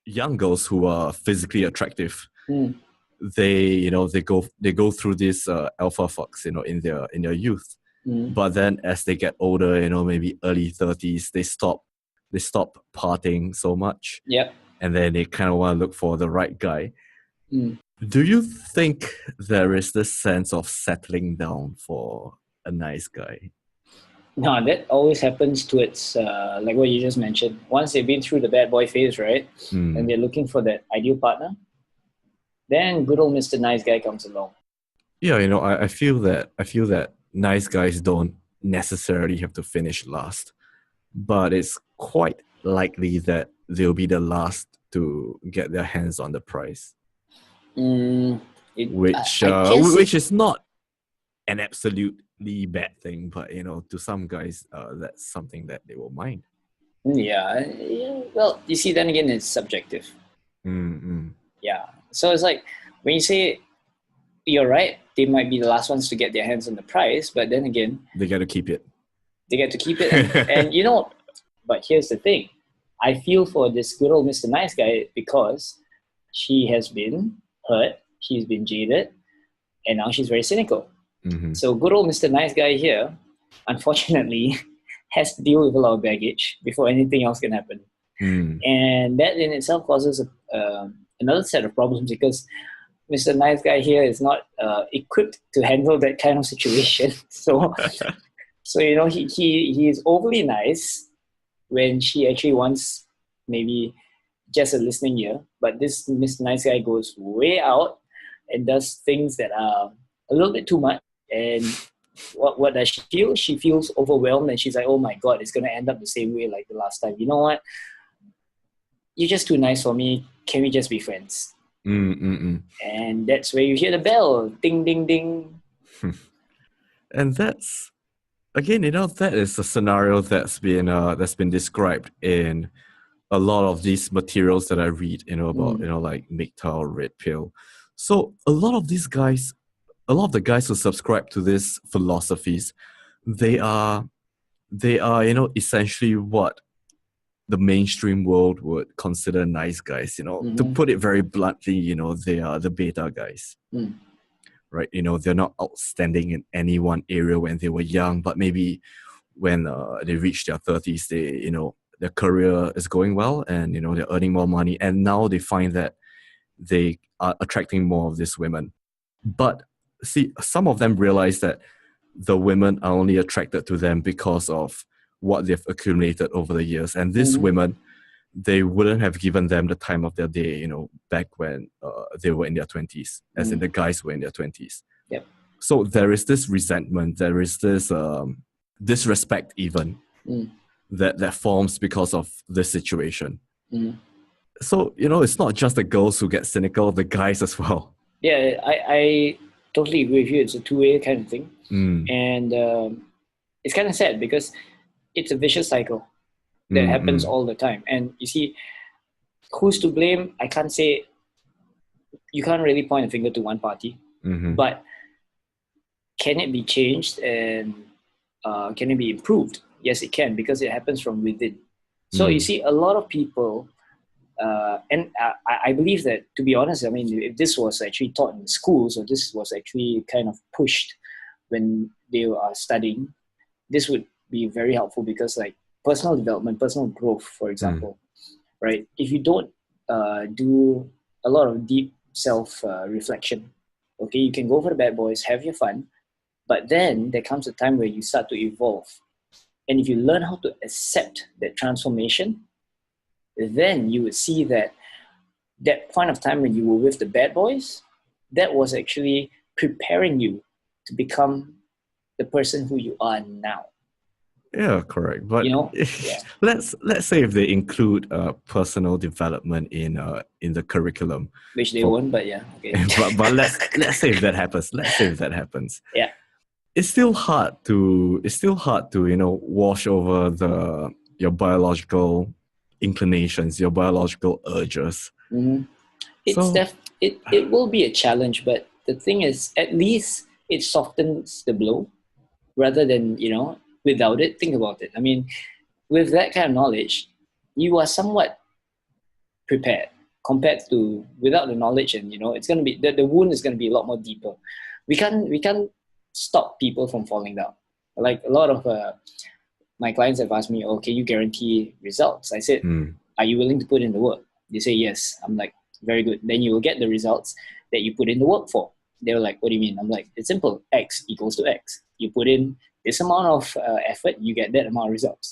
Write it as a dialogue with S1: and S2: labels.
S1: young girls who are physically attractive,
S2: Mm.
S1: they go through this alpha fucks, in their youth.
S2: Mm.
S1: But then as they get older, maybe early 30s, they stop partying so much.
S2: Yep.
S1: And then they kind of want to look for the right guy.
S2: Mm.
S1: Do you think there is this sense of settling down for a nice guy?
S2: No, that always happens towards like what you just mentioned. Once they've been through the bad boy phase, right, and they're looking for that ideal partner, then good old Mr. Nice Guy comes along.
S1: Yeah, I feel that nice guys don't necessarily have to finish last, but it's quite likely that they'll be the last to get their hands on the prize. Which is not an absolutely bad thing, but to some guys, that's something that they will mind.
S2: Yeah. Well, you see, then again, it's subjective.
S1: Mm-hmm.
S2: Yeah. So it's like when you say you're right, they might be the last ones to get their hands on the prize, but then again,
S1: they get to keep it.
S2: And but here's the thing. I feel for this good old Mr. Nice Guy because she has been hurt, she's been jaded, and now she's very cynical.
S1: Mm-hmm.
S2: So good old Mr. Nice Guy here, unfortunately, has to deal with a lot of baggage before anything else can happen. And that in itself causes another set of problems because Mr. Nice Guy here is not equipped to handle that kind of situation. So he is overly nice when she actually wants maybe just a listening ear. But this Mr. Nice Guy goes way out and does things that are a little bit too much. And what does she feel? She feels overwhelmed and she's like, oh my God, it's going to end up the same way like the last time. You know what? You're just too nice for me. Can we just be friends? And that's where you hear the bell. Ding, ding, ding.
S1: And that's, again, that is a scenario that's been described in a lot of these materials that I read, about, like MGTOW, Red Pill. So a lot of the guys who subscribe to these philosophies, they are, essentially what the mainstream world would consider nice guys. To put it very bluntly, they are the beta guys. Right? They're not outstanding in any one area when they were young, but maybe when they reach their 30s, their career is going well and, they're earning more money. And now they find that they are attracting more of these women. But see, some of them realize that the women are only attracted to them because of what they've accumulated over the years. And these women, they wouldn't have given them the time of their day, back when they were in their 20s, as in the guys were in their 20s.
S2: Yep.
S1: So there is this resentment, there is this disrespect even that forms because of this situation. So, it's not just the girls who get cynical, the guys as well.
S2: Yeah, I totally agree with you. It's a two-way kind of thing. And it's kind of sad because it's a vicious cycle that happens all the time. And you see, who's to blame? I can't say. You can't really point a finger to one party. But can it be changed and can it be improved? Yes, it can, because it happens from within. So you see, a lot of people, and I believe that, to be honest, I mean, if this was actually taught in schools or this was actually kind of pushed when they are studying, this would be very helpful because, like, personal development, personal growth, for example, right? If you don't do a lot of deep self-reflection, okay, you can go for the bad boys, have your fun, but then there comes a time where you start to evolve. And if you learn how to accept that transformation, then you would see that point of time when you were with the bad boys, that was actually preparing you to become the person who you are now.
S1: Yeah, correct. But let's say if they include personal development in the curriculum,
S2: which they won't. But yeah, okay.
S1: but let's say if that happens.
S2: Yeah,
S1: it's still hard to wash over your biological inclinations, your biological urges.
S2: It will be a challenge, but the thing is, at least it softens the blow rather than without it. Think about it. I mean, with that kind of knowledge, you are somewhat prepared. compared to without the knowledge, and it's going to be the wound is going to be a lot more deeper. We can't stop people from falling down. Like a lot of my clients have asked me, "Oh, can you guarantee results?" I said, "Are you willing to put in the work?" They say yes. I'm like, very good. Then you will get the results that you put in the work for. They were like, "What do you mean?" I'm like, "It's simple. X equals to X. You put in this amount of effort, you get that amount of results."